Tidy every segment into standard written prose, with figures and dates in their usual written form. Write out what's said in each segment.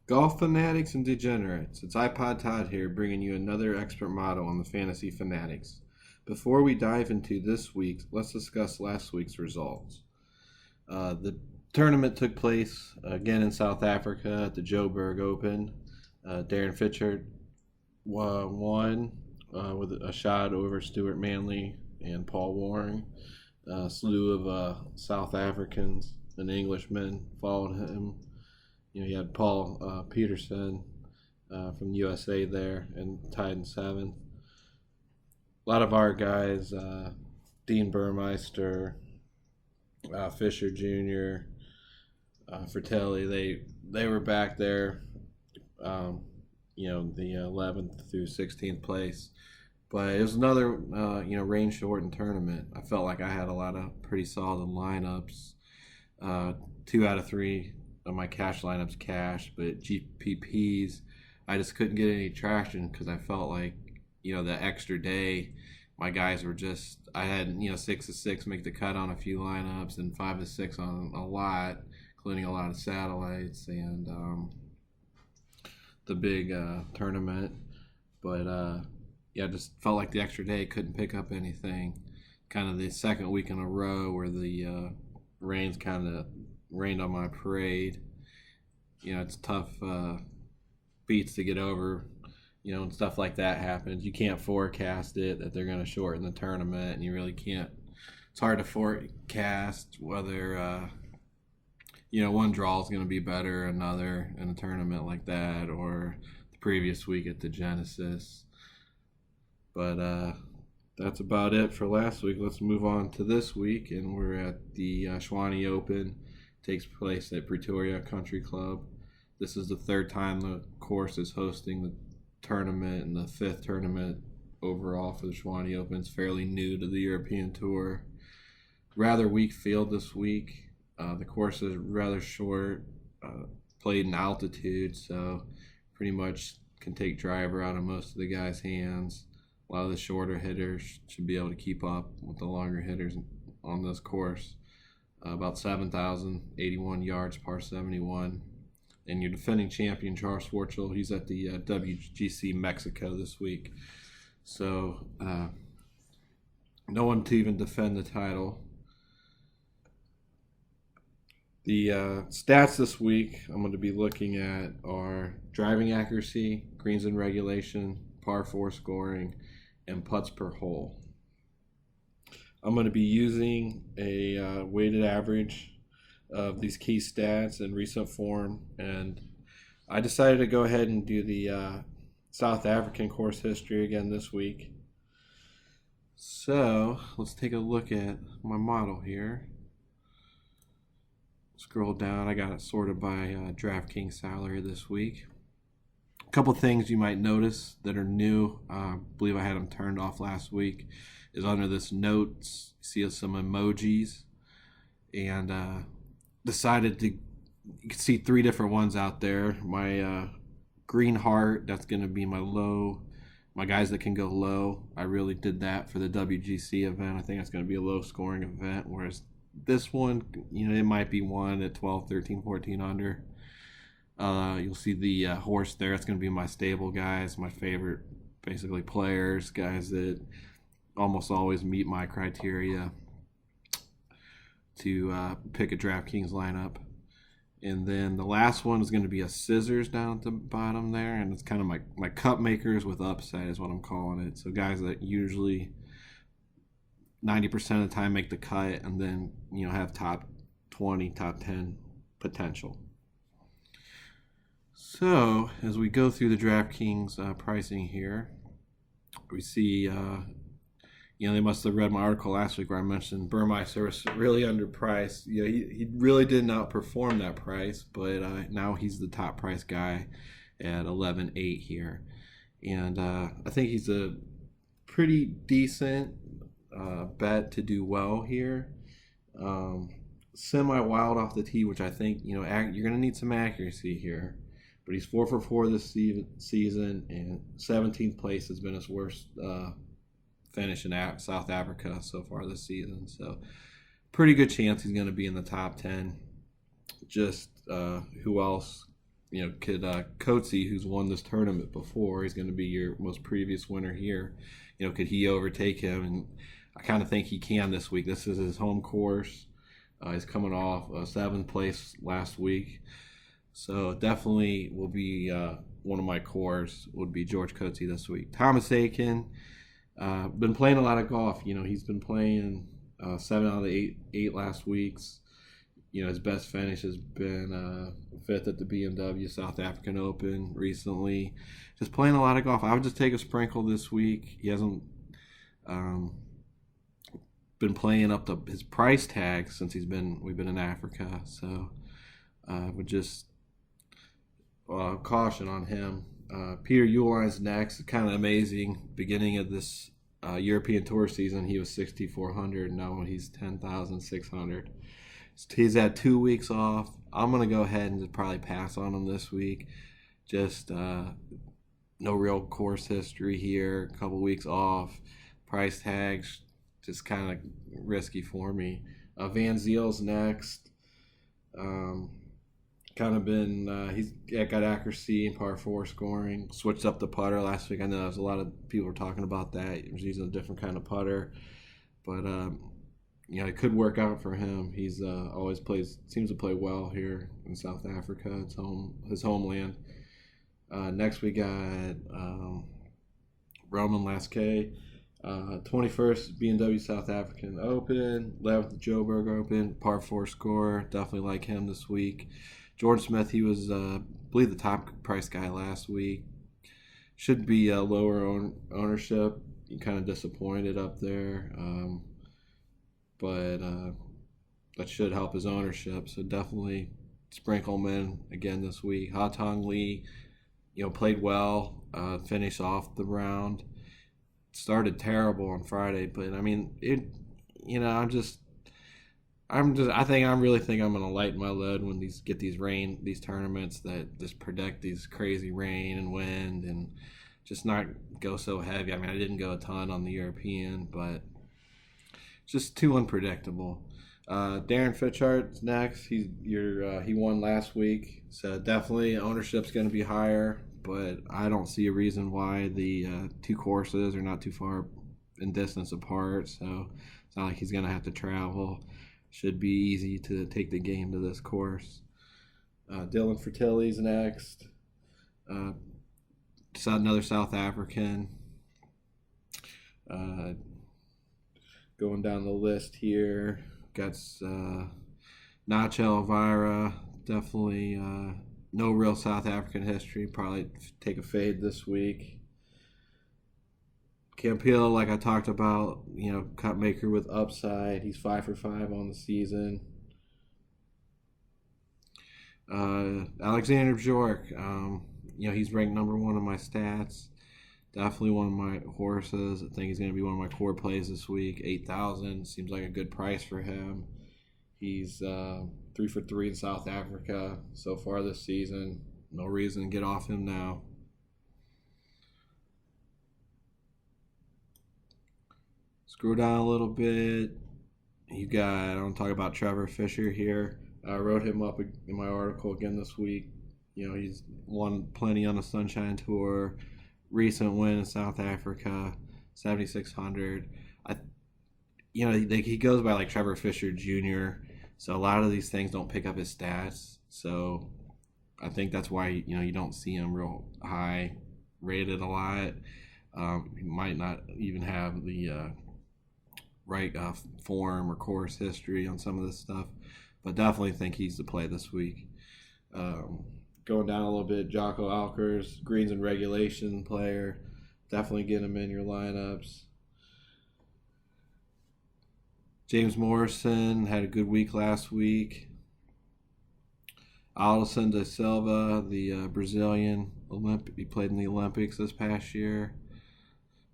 Golf fanatics and degenerates, it's iPod Todd here bringing you another expert model on the Fantasy Fanatics. Before we dive into this week's, let's discuss last week's results. The tournament took place again in South Africa at the Joburg Open. Darren Fitchard won with a shot over Stuart Manley and Paul Waring. A slew of South Africans and Englishmen followed him. You had Paul Peterson from the USA there and tied in seventh. A lot of our guys, Dean Burmeister, Fisher Jr., Fratelli, they were back there, the 11th through 16th place. But it was another, rain-shortened tournament. I felt like I had a lot of pretty solid lineups. 2 out of 3 of my cash lineups cash, but GPPs, I just couldn't get any traction because I felt like, the extra day, my guys were just, I had, 6 of 6 make the cut on a few lineups and 5 of 6 on a lot, including a lot of satellites and the big tournament. But, I just felt like the extra day couldn't pick up anything. Kind of the second week in a row where the rain's kind of rained on my parade. It's tough beats to get over, and stuff like that happens. You can't forecast it, that they're going to shorten the tournament, and you really can't. It's hard to forecast whether, one draw is going to be better, another in a tournament like that, or the previous week at the Genesis. But that's about it for last week. Let's move on to this week, and we're at the Tshwane Open. Takes place at Pretoria Country Club. This is the third time the course is hosting the tournament and the 5th tournament overall for the Tshwane Open. It's fairly new to the European Tour. Rather weak field this week. The course is rather short, played in altitude, so pretty much can take driver out of most of the guys' hands. A lot of the shorter hitters should be able to keep up with the longer hitters on this course. About 7,081 yards, par 71. And your defending champion, Charles Schwartzel, he's at the WGC Mexico this week. So, no one to even defend the title. The stats this week I'm going to be looking at are driving accuracy, greens in regulation, par 4 scoring, and putts per hole. I'm going to be using a weighted average of these key stats in recent form, and I decided to go ahead and do the South African course history again this week. So let's take a look at my model here. Scroll down. I got it sorted by DraftKings salary this week. A couple things you might notice that are new, I believe I had them turned off last week, is under this notes, you see some emojis, and decided to, you can see 3 different ones out there. My green heart, that's going to be my guys that can go low. I really did that for the WGC event. I think that's going to be a low scoring event, whereas this one, it might be one at 12, 13, 14 under. You'll see the horse there. It's going to be my stable guys, my favorite, basically players, guys that almost always meet my criteria to pick a DraftKings lineup. And then the last one is going to be a scissors down at the bottom there, and it's kind of my cup makers with upside is what I'm calling it. So guys that usually 90% of the time make the cut and then have top 20, top 10 potential. So as we go through the DraftKings pricing here, we see they must have read my article last week where I mentioned Burmeister was really underpriced. He really didn't outperform that price, but now he's the top price guy at 11.8 here, and I think he's a pretty decent bet to do well here. Semi wild off the tee, which I think you're going to need some accuracy here. But he's 4 for 4 this season, and 17th place has been his worst finish in South Africa so far this season. So pretty good chance he's going to be in the top 10. Just who else could Coetzee, who's won this tournament before, he's going to be your most previous winner here. Could he overtake him? And I kind of think he can this week. This is his home course. He's coming off a 7th place last week. So definitely will be one of my cores would be George Coetzee this week. Thomas Aiken, been playing a lot of golf. He's been playing 7 out of the 8 last weeks. His best finish has been 5th at the BMW South African Open recently. Just playing a lot of golf. I would just take a sprinkle this week. He hasn't been playing up his price tag since we've been in Africa. So would just caution on him. Peter Uline's next. Kind of amazing. Beginning of this European Tour season, he was 6,400. Now he's 10,600. He's had 2 weeks off. I'm going to go ahead and just probably pass on him this week. Just no real course history here. A couple weeks off. Price tags just kind of risky for me. Van Ziel's next. Kind of been he's got accuracy and par 4 scoring. Switched up the putter last week. I know there's a lot of people were talking about that. He was using a different kind of putter, but it could work out for him. He's seems to play well here in South Africa. It's his homeland. Next we got Roman Lasky, 21st BMW South African Open, 11th Joburg Open, par 4 score. Definitely like him this week. Jordan Smith, he was, I believe, the top price guy last week. Should be a lower ownership. Kind of disappointed up there. But that should help his ownership. So definitely sprinkle him in again this week. Ha Tong Lee, played well, finished off the round. Started terrible on Friday, but I mean I really think I'm gonna lighten my load when these tournaments that just predict these crazy rain and wind and just not go so heavy. I mean, I didn't go a ton on the European, but just too unpredictable. Darren Fitchart's next. He won last week, so definitely ownership's going to be higher. But I don't see a reason why the 2 courses are not too far in distance apart. So it's not like he's going to have to travel. Should be easy to take the game to this course. Dylan Fertilli's next. Just another South African. Going down the list here, got Nacho Elvira, definitely no real South African history, probably take a fade this week. Campillo, like I talked about, cut maker with upside. He's 5 for 5 on the season. Alexander Bjork, he's ranked number 1 in my stats. Definitely one of my horses. I think he's going to be one of my core plays this week. 8,000 seems like a good price for him. He's 3 for 3 in South Africa so far this season. No reason to get off him now. Scroll down a little bit. I don't talk about Trevor Fisher here. I wrote him up in my article again this week. He's won plenty on the Sunshine Tour. Recent win in South Africa, 7,600. He goes by like Trevor Fisher Jr. So a lot of these things don't pick up his stats. So I think that's why you don't see him real high rated a lot. He might not even have the right form or course history on some of this stuff, but definitely think he's the play this week. Going down a little bit, Jocko Alkers, greens and regulation player. Definitely get him in your lineups. James Morrison had a good week last week. Alison da Silva, the Brazilian he played in the Olympics this past year.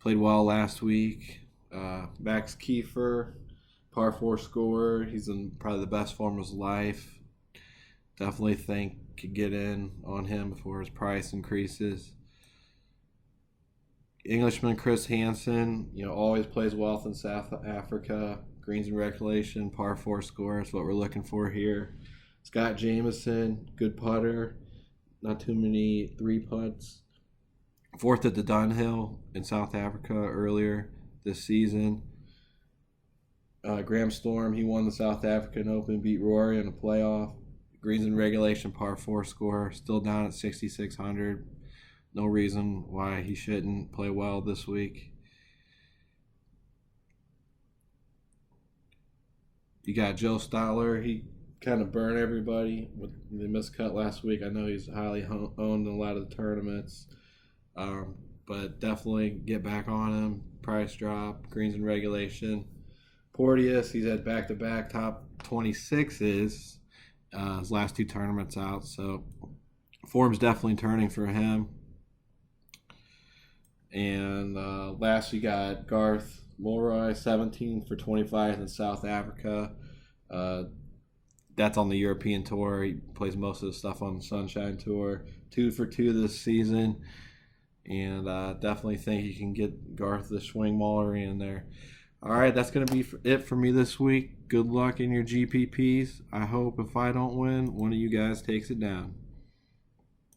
Played well last week. Max Kiefer, par 4 scorer. He's in probably the best form of his life. Definitely think could get in on him before his price increases. Englishman Chris Hansen, always plays well in South Africa. Greens and regulation, par 4 score is what we're looking for here. Scott Jameson, good putter. not too many 3 putts. Fourth at the Dunhill in South Africa earlier this season. Graham Storm, he won the South African Open, beat Rory in a playoff. Greens in regulation, par 4 score, still down at 6,600. No reason why he shouldn't play well this week. You got Joe Stotler. He kind of burned everybody with the miscut last week. I know he's highly owned in a lot of the tournaments. But definitely get back on him. Price drop, greens in regulation. Porteous, he's had back-to-back top 26s his last 2 tournaments out. So form's definitely turning for him. And last we got Garth Mulroy, 17 for 25 in South Africa. That's on the European Tour. He plays most of the stuff on the Sunshine Tour. 2 for 2 this season. And definitely think you can get Garth the Swing Mallory in there. All right, that's going to be it for me this week. Good luck in your GPPs. I hope if I don't win, one of you guys takes it down.